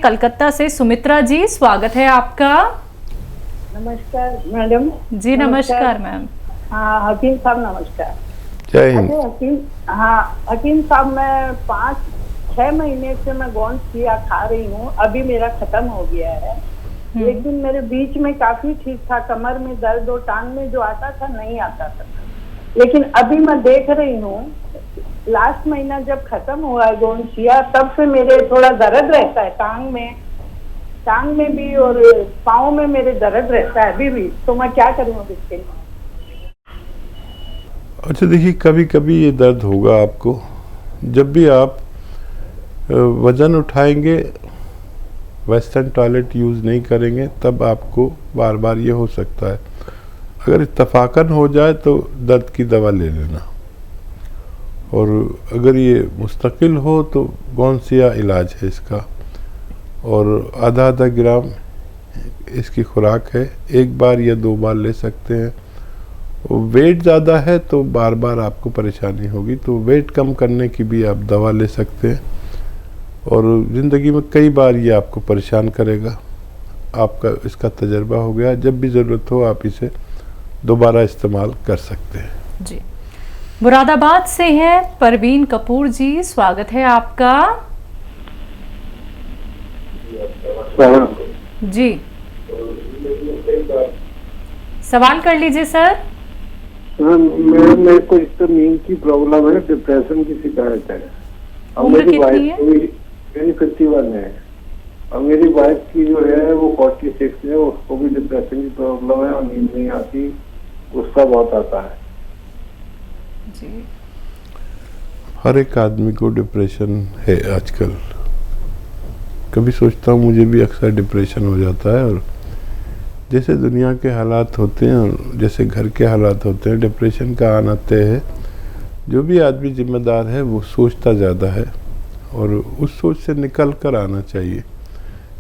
कलकत्ता से सुमित्रा जी, स्वागत है आपका। नमस्कार मैडम। जी नमस्कार मैम। हाँ हकीम साहब नमस्कार। जय हिंद। हकीम साहब, मैं 5-6 महीने से मैं गोंद चिया खा रही हूँ। अभी मेरा खत्म हो गया है। एक दिन मेरे बीच में काफी ठीक था, कमर में दर्द और टांग में जो आता था नहीं आता था, लेकिन अभी मैं देख रही हूँ लास्ट महीना जब खत्म हुआ है गोंद चिया, तब से मेरे थोड़ा दर्द रहता है टांग में भी और पाँव में मेरे दर्द रहता है अभी भी। तो मैं क्या करूँ अब इसके लिए? अच्छा देखिए, कभी कभी ये दर्द होगा आपको। जब भी आप वज़न उठाएंगे, वेस्टर्न टॉयलेट यूज़ नहीं करेंगे, तब आपको बार बार ये हो सकता है। अगर इत्तफाकन हो जाए तो दर्द की दवा ले लेना, और अगर ये मुस्तकिल हो तो गोंद चिया इलाज है इसका, और आधा ग्राम इसकी खुराक है। एक बार या 2 बार ले सकते हैं। वेट ज़्यादा है तो बार बार आपको परेशानी होगी, तो वेट कम करने की भी आप दवा ले सकते हैं। और ज़िंदगी में कई बार ये आपको परेशान करेगा, आपका इसका तजर्बा हो गया। जब भी ज़रूरत हो आप इसे दोबारा इस्तेमाल कर सकते हैं। जी, मुरादाबाद से हैं परवीन कपूर जी, स्वागत है आपका। जी सवाल कर लीजिए सर। मेरे को इस तो नींद की प्रॉब्लम है, डिप्रेशन की शिकायत है। उम्र कितनी है? मेरी 51 है, और मेरी वाइफ की जो है वो 46 है। उसको भी डिप्रेशन की प्रॉब्लम है और नींद नहीं आती, गुस्सा बहुत आता है जी। हर एक आदमी को डिप्रेशन है आजकल। कभी सोचता हूँ मुझे भी अक्सर डिप्रेशन हो जाता है, और जैसे दुनिया के हालात होते हैं और जैसे घर के हालात होते हैं, डिप्रेशन का आना तय है। जो भी आदमी जिम्मेदार है वो सोचता ज़्यादा है, और उस सोच से निकल कर आना चाहिए।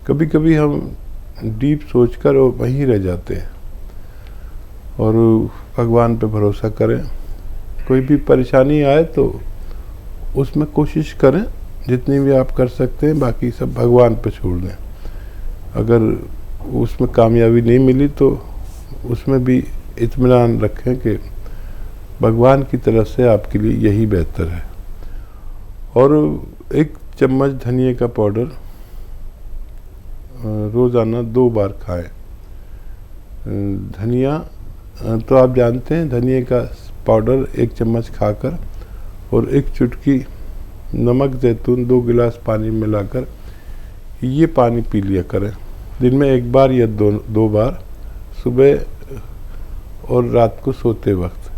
कभी कभी हम डीप सोचकर वहीं रह जाते हैं, और भगवान पे भरोसा करें। कोई भी परेशानी आए तो उसमें कोशिश करें जितनी भी आप कर सकते हैं, बाकी सब भगवान पे छोड़ दें। अगर उसमें कामयाबी नहीं मिली तो उसमें भी इत्मीनान रखें कि भगवान की तरफ से आपके लिए यही बेहतर है। और 1 चम्मच धनिए का पाउडर रोज़ाना 2 बार खाएं। धनिया तो आप जानते हैं, धनिए का पाउडर 1 चम्मच खाकर और 1 चुटकी नमक जैतून 2 गिलास पानी मिलाकर ये पानी पी लिया करें। दिन में 1 बार या 2 बार, सुबह और रात को सोते वक्त।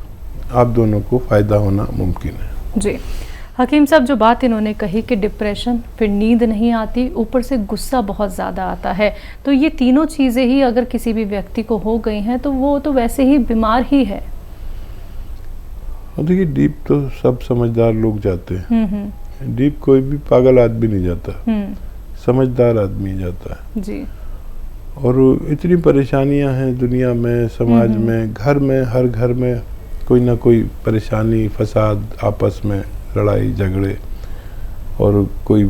आप दोनों को फ़ायदा होना मुमकिन है। जी हकीम साहब, जो बात इन्होंने कही कि डिप्रेशन, फिर नींद नहीं आती, ऊपर से गुस्सा बहुत ज़्यादा आता है, तो ये तीनों चीज़ें ही अगर किसी भी व्यक्ति को हो गई हैं तो वो तो वैसे ही बीमार ही है। देखिए, डीप तो सब समझदार लोग जाते हैं। डीप कोई भी पागल आदमी नहीं जाता, समझदार आदमी जाता है जी। और इतनी परेशानियां हैं दुनिया में, समाज में, घर में, हर घर में कोई ना कोई परेशानी, फसाद, आपस में लड़ाई झगड़े, और कोई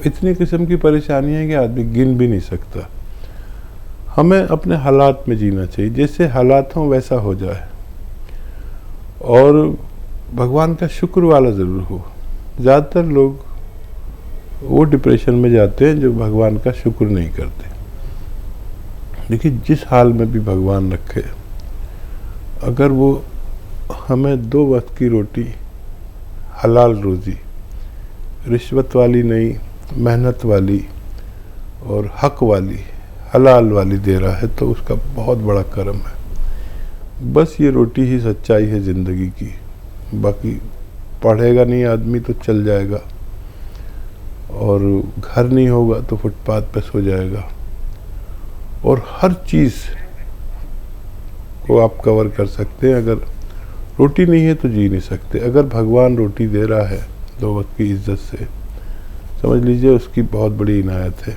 इतनी किस्म की परेशानियां हैं कि आदमी गिन भी नहीं सकता। हमें अपने हालात में जीना चाहिए, जैसे हालात हों वैसा हो जाए, और भगवान का शुक्र वाला ज़रूर हो। ज़्यादातर लोग वो डिप्रेशन में जाते हैं जो भगवान का शुक्र नहीं करते। देखिए, जिस हाल में भी भगवान रखे, अगर वो हमें 2 वक्त की रोटी, हलाल रोज़ी, रिश्वत वाली नहीं, मेहनत वाली और हक वाली, हलाल वाली दे रहा है तो उसका बहुत बड़ा करम है। बस ये रोटी ही सच्चाई है ज़िंदगी की। बाकी पढ़ेगा नहीं आदमी तो चल जाएगा, और घर नहीं होगा तो फुटपाथ पे सो जाएगा, और हर चीज़ को आप कवर कर सकते हैं। अगर रोटी नहीं है तो जी नहीं सकते। अगर भगवान रोटी दे रहा है 2 वक्त की इज्जत से, समझ लीजिए उसकी बहुत बड़ी इनायत है।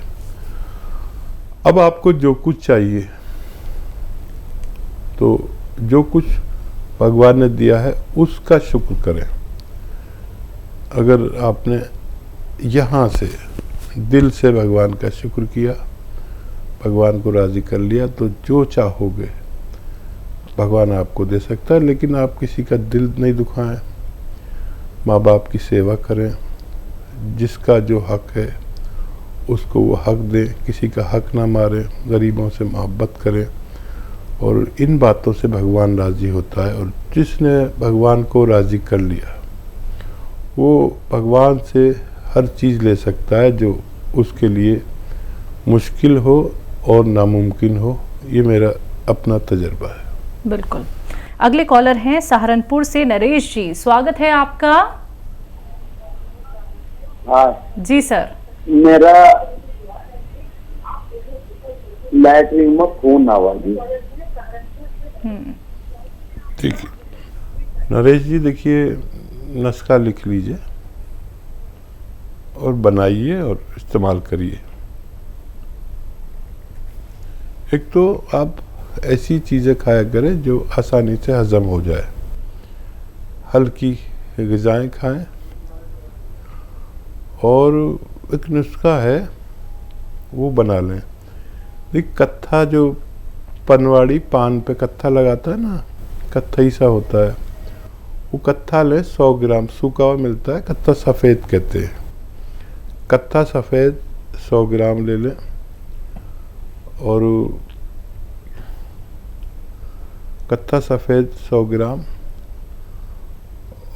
अब आपको जो कुछ चाहिए, तो जो कुछ भगवान ने दिया है उसका शुक्र करें। अगर आपने यहाँ से दिल से भगवान का शुक्र किया, भगवान को राज़ी कर लिया, तो जो चाहोगे भगवान आपको दे सकता है। लेकिन आप किसी का दिल नहीं दुखाएं, माँ बाप की सेवा करें, जिसका जो हक है उसको वो हक दें, किसी का हक ना मारें, गरीबों से मोहब्बत करें, और इन बातों से भगवान राज़ी होता है। और जिसने भगवान को राज़ी कर लिया वो भगवान से हर चीज़ ले सकता है जो उसके लिए मुश्किल हो और नामुमकिन हो। ये मेरा अपना तजर्बा है। बिल्कुल। अगले कॉलर हैं सहारनपुर से नरेश जी, स्वागत है आपका। हाँ जी सर। मेरा लैटरिन में खून आवा जी। ठीक है नरेश जी, देखिए नुस्खा लिख लीजिए और बनाइए और इस्तेमाल करिए। एक तो आप ऐसी चीज़ें खाया करें जो आसानी से हज़म हो जाए, हल्की ग़िज़ाएँ खाएं। और एक नुस्खा है वो बना लें। एक कत्था, जो पनवाड़ी पान पे कत्था लगाता है ना, कत्थई सा होता है, वो कत्था लें 100 ग्राम, सूखा हुआ मिलता है, कत्था सफ़ेद कहते हैं। कत्था सफ़ेद 100 ग्राम ले लें, और कत्था सफ़ेद 100 ग्राम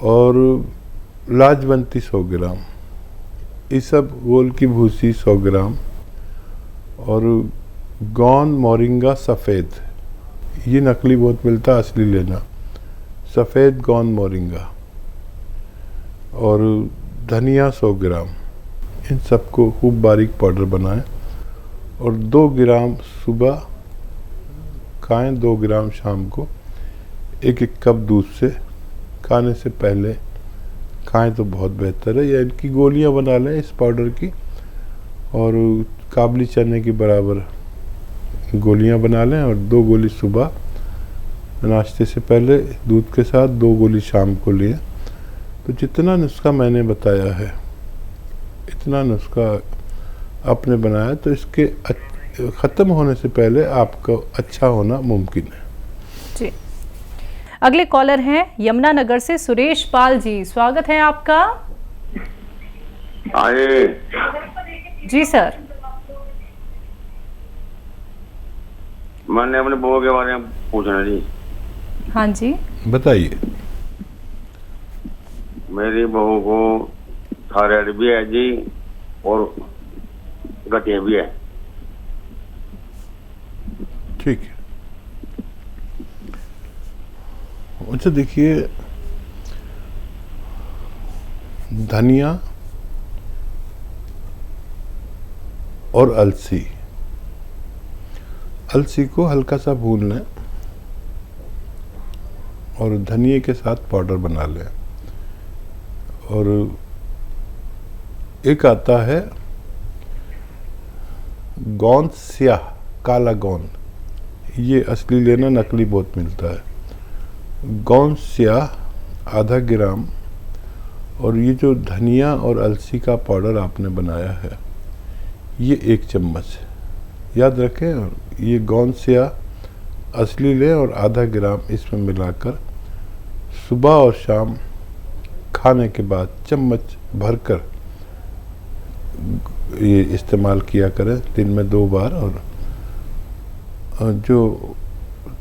और लाजवंती 100 ग्राम, इसबगोल की भूसी 100 ग्राम और गौन मोरिंगा सफ़ेद, ये नकली बहुत मिलता है, असली लेना, सफ़ेद गौन मोरिंगा, और धनिया 100 ग्राम। इन सबको खूब बारीक पाउडर बनाएं और 2 ग्राम सुबह खाएं, 2 ग्राम शाम को। 1-1 कप दूध से खाने से पहले खाएं तो बहुत बेहतर है। या इनकी गोलियां बना लें इस पाउडर की, और काबली चने के बराबर गोलियां बना लें, और 2 गोली सुबह नाश्ते से पहले दूध के साथ, 2 गोली शाम को लें। तो जितना नुस्खा मैंने बताया है, इतना नुस्खा आपने बनाया, तो इसके ख़त्म होने से पहले आपका अच्छा होना मुमकिन है। जी। अगले कॉलर हैं यमुनानगर से सुरेश पाल जी, स्वागत है आपका। आए जी सर। मैंने अपने बहू के बारे में पूछना जी। हाँ जी बताइए। मेरी बहू को थायराइड भी है जी और गठिया भी है। ठीक है। अच्छा देखिए, धनिया और अलसी को हल्का सा भून लें और धनिए के साथ पाउडर बना लें। और एक आता है गोंद स्याह, काला गोंद, ये असली लेना, नकली बहुत मिलता है। गोंद स्याह आधा ग्राम, और ये जो धनिया और अलसी का पाउडर आपने बनाया है ये 1 चम्मच याद रखें। और ये गोंद स्याह असली लें और आधा ग्राम इसमें मिलाकर सुबह और शाम खाने के बाद चम्मच भरकर ये इस्तेमाल किया करें, दिन में 2 बार। और जो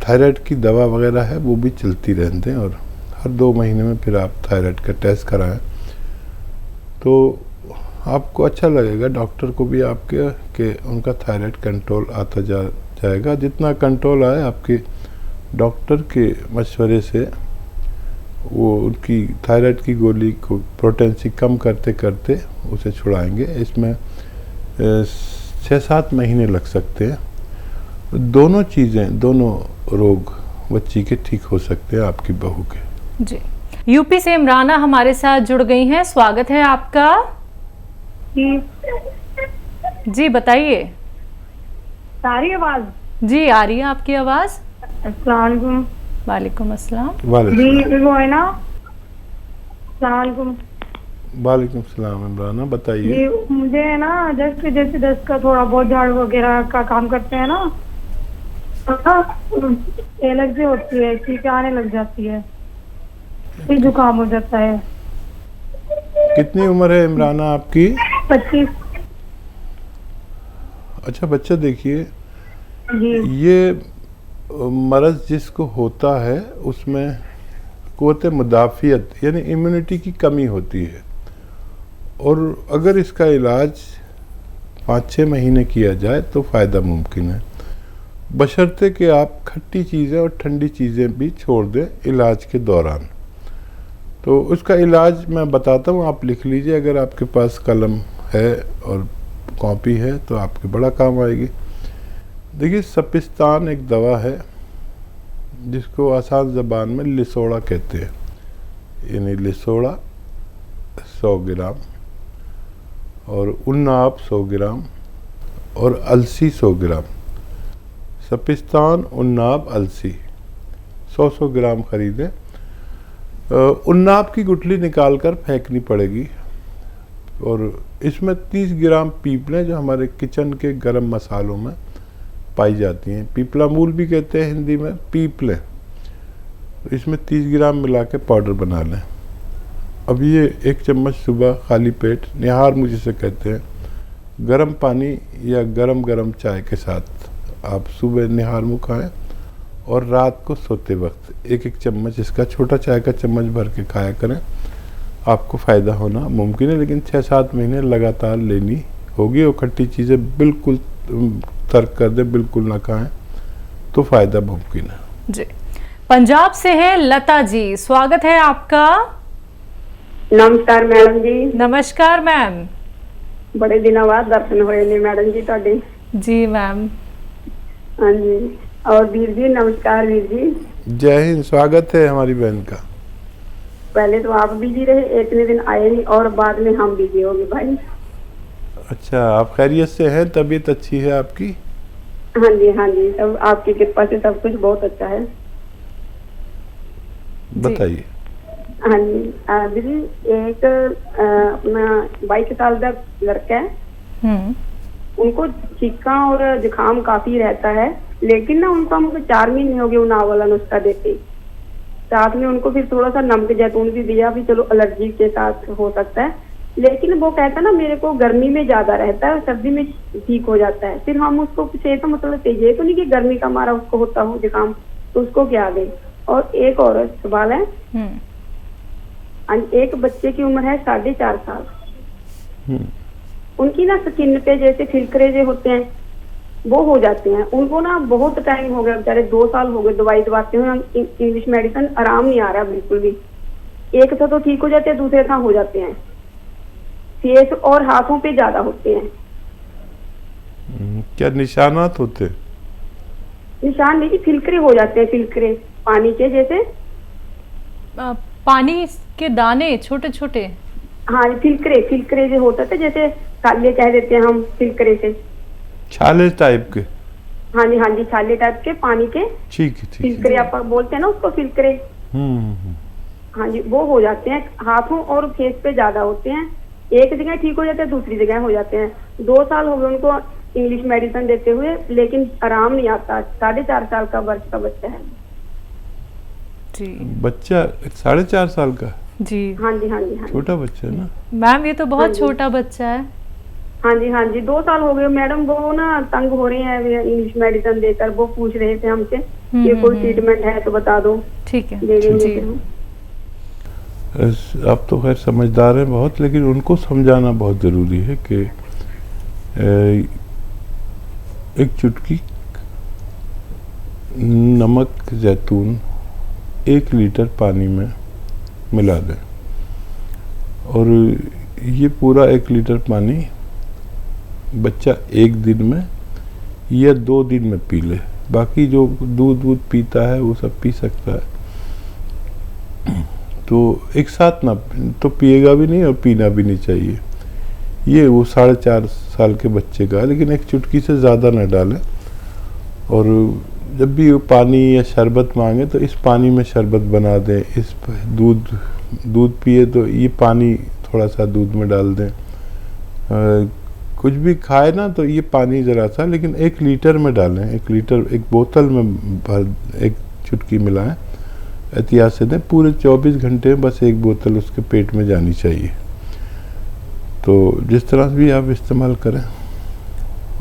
थायराइड की दवा वगैरह है वो भी चलती रहने दें, और हर 2 महीने में फिर आप थायराइड का टेस्ट कराएं, तो आपको अच्छा लगेगा, डॉक्टर को भी आपके कि उनका थायराइड कंट्रोल आता जाएगा। जितना कंट्रोल आए आपके डॉक्टर के मशवरे से, वो उनकी थायराइड की गोली को पोटेंसी कम करते करते उसे छुड़ाएंगे। इसमें 6-7 महीने लग सकते हैं। दोनों चीज़ें, दोनों रोग बच्ची के ठीक हो सकते हैं, आपकी बहू के। जी। यूपी से इमराना हमारे साथ जुड़ गई हैं, स्वागत है आपका। जी बताइए। सारी आवाज जी आ रही है आपकी आवाज। अस्सलाम वालेकुम। वालेकुम अस्सलाम। जी वो है ना, अस्सलाम वालेकुम। वालेकुम सलाम इमराना, बताइए। जी मुझे है ना जस्ट जैसे दस्त का थोड़ा बहुत झाड़ू वगैरह का काम करते हैं ना, एलर्जी होती है, चीखें आने लग जाती है, फिर जुकाम हो जाता है। कितनी उम्र है इमराना आपकी? 25। अच्छा बच्चा, देखिए जी ये मर्ज़ जिसको होता है उसमें क़ुव्वत मुदाफ़ियत यानी इम्यूनिटी की कमी होती है, और अगर इसका इलाज 5-6 महीने किया जाए तो फ़ायदा मुमकिन है, बशर्ते कि आप खट्टी चीज़ें और ठंडी चीज़ें भी छोड़ दें इलाज के दौरान। तो उसका इलाज मैं बताता हूँ, आप लिख लीजिए, अगर आपके पास कलम है और कॉपी है तो आपके बड़ा काम आएगी। देखिए सपिस्तान एक दवा है जिसको आसान ज़बान में लिसोड़ा कहते हैं, यानी लिसोड़ा 100 ग्राम और उन्नाब 100 ग्राम और अलसी 100 ग्राम। सपिस्तान, उन्नाब, अलसी 100-100 ग्राम खरीदें। उन्नाब की गुठली निकाल कर फेंकनी पड़ेगी, और इसमें 30 ग्राम पीपलें जो हमारे किचन के गरम मसालों में पाई जाती हैं, पीपला मूल भी कहते हैं हिंदी में, पीपलें, तो इसमें 30 ग्राम मिला के पाउडर बना लें। अब ये 1 चम्मच सुबह खाली पेट, निहार मुझे से कहते हैं, गर्म पानी या गरम चाय के साथ आप सुबह निहार मुँह खाएँ, और रात को सोते वक्त 1-1 चम्मच इसका छोटा चाय का चम्मच भर के खाया करें। आपको फ़ायदा होना मुमकिन है, लेकिन 6-7 महीने लगातार लेनी होगी, और खट्टी चीज़ें बिल्कुल तर्क कर दें, बिल्कुल ना खाएं, तो फ़ायदा मुमकिन है। जी, पंजाब से हैं लता जी, स्वागत है आपका। नमस्कार मैडम जी। नमस्कार मैम। बड़े दिनों बाद दर्शन होए ने मैडम जी ਤੁਹਾਡੇ। जी मैम। हाँ जी, और वीर जी नमस्कार वीर जी। जय हिंद, स्वागत है हमारी बहन का। पहले तो आप बिजी रहे, इतने दिन आए नहीं, और बाद में हम बिजी हो गए भाई। अच्छा, आप खैरियत से हैं? तबीयत अच्छी है आपकी? हाँ जी, सब आपकी कृपा से सब कुछ बहुत अच्छा है। बताइए। हाँ जी दीदी, एक अपना 22 साल का लड़का है, उनको छींका और जुकाम काफी रहता है, लेकिन ना उनको हमको 4 महीने हो गए उन्नाव वाला नुस्खा देते, साथ में उनको फिर थोड़ा सा नमक जैतून भी दिया, भी चलो एलर्जी के साथ हो सकता है, लेकिन वो कहता है ना मेरे को गर्मी में ज्यादा रहता है और सर्दी में ठीक हो जाता है। फिर हम उसको तो मतलब ये तो नहीं कि गर्मी का मारा उसको होता हो जुकाम, तो उसको क्या दे। और एक और सवाल है, एक बच्चे की उम्र है 4.5 साल, उनकी ना स्किन पे जैसे फिलकरे जो होते हैं वो हो जाते हैं, उनको ना बहुत टाइम हो गया, बेचारे 2 साल हो गए दवाई दवाते हुए, इंग्लिश मेडिसिन आराम नहीं आ रहा बिल्कुल भी। एक था तो ठीक हो जाते हैं, दूसरे था हो जाते हैं, फेस और हाथों पे ज्यादा होते हैं। क्या निशानात होते? निशान नहीं, फिलकरे हो जाते हैं, फिलकरे पानी के जैसे, पानी के दाने छोटे छोटे। हाँ फिलकरे जो होता था, जैसे छाले कह देते हैं हम फिलकरे से, छाले टाइप के। हाँ जी छाले टाइप के पानी के, ठीक है फिलकरे आप बोलते हैं ना उसको, फिलकरे। हाँ जी, वो हो जाते हैं, हाथों और फेस पे ज्यादा होते हैं, एक जगह ठीक हो जाते हैं, दूसरी जगह हो जाते हैं। 2 साल हो गए उनको इंग्लिश मेडिसिन देते हुए, लेकिन आराम नहीं आता। 4.5 साल का वर्ष का बच्चा है जी। बच्चा 4.5 साल का? जी हाँ जी, छोटा बच्चा है ना मैम, ये तो बहुत छोटा बच्चा है। हाँ जी 2 साल हो गए मैडम, वो ना तंग हो रहे हैं इंग्लिश मेडिसिन देकर, वो पूछ रहे थे हमसे कि कोई ट्रीटमेंट है तो बता दो। ठीक है जी। आप तो खैर समझदार हैं बहुत, लेकिन उनको समझाना बहुत ज़रूरी है कि एक चुटकी नमक जैतून 1 लीटर पानी में मिला दें, और ये पूरा 1 लीटर पानी बच्चा 1 दिन में या 2 दिन में पी ले। बाकी जो दूध पीता है वो सब पी सकता है, तो एक साथ ना तो पिएगा भी नहीं और पीना भी नहीं चाहिए। ये वो 4.5 साल के बच्चे का है, लेकिन एक चुटकी से ज़्यादा ना डालें। और जब भी वो पानी या शरबत मांगे तो इस पानी में शरबत बना दें, इस दूध पिए तो ये पानी थोड़ा सा दूध में डाल दें। कुछ भी खाए ना तो ये पानी ज़रा सा, लेकिन 1 लीटर में डालें। 1 लीटर एक बोतल में भर 1 चुटकी मिलाएं, एहतियात से दें। पूरे 24 घंटे में बस 1 बोतल उसके पेट में जानी चाहिए। तो जिस तरह से भी आप इस्तेमाल करें।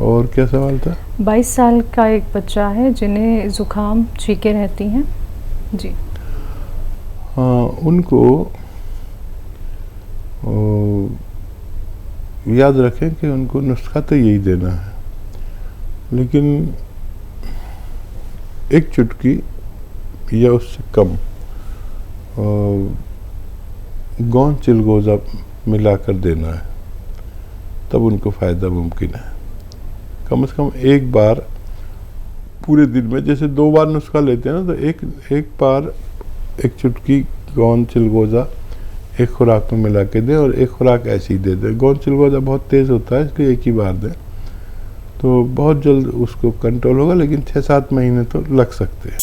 और क्या सवाल था? 22 साल का एक बच्चा है जिन्हें ज़ुकाम छींकें रहती हैं जी। हाँ, उनको याद रखें कि उनको नुस्खा तो यही देना है, लेकिन 1 चुटकी या उससे कम गोंद चिलगोज़ा मिलाकर देना है, तब उनको फ़ायदा मुमकिन है। कम से कम 1 बार पूरे दिन में, जैसे 2 बार नुस्खा लेते हैं ना, तो एक बार 1 चुटकी गोंद चिलगोज़ा एक खुराक में मिला के दें, और 1 खुराक ऐसी दे दें। गोंद चिलगोज़ा बहुत तेज़ होता है, इसलिए 1 ही बार दें, तो बहुत जल्द उसको कंट्रोल होगा, लेकिन 6-7 महीने तो लग सकते हैं।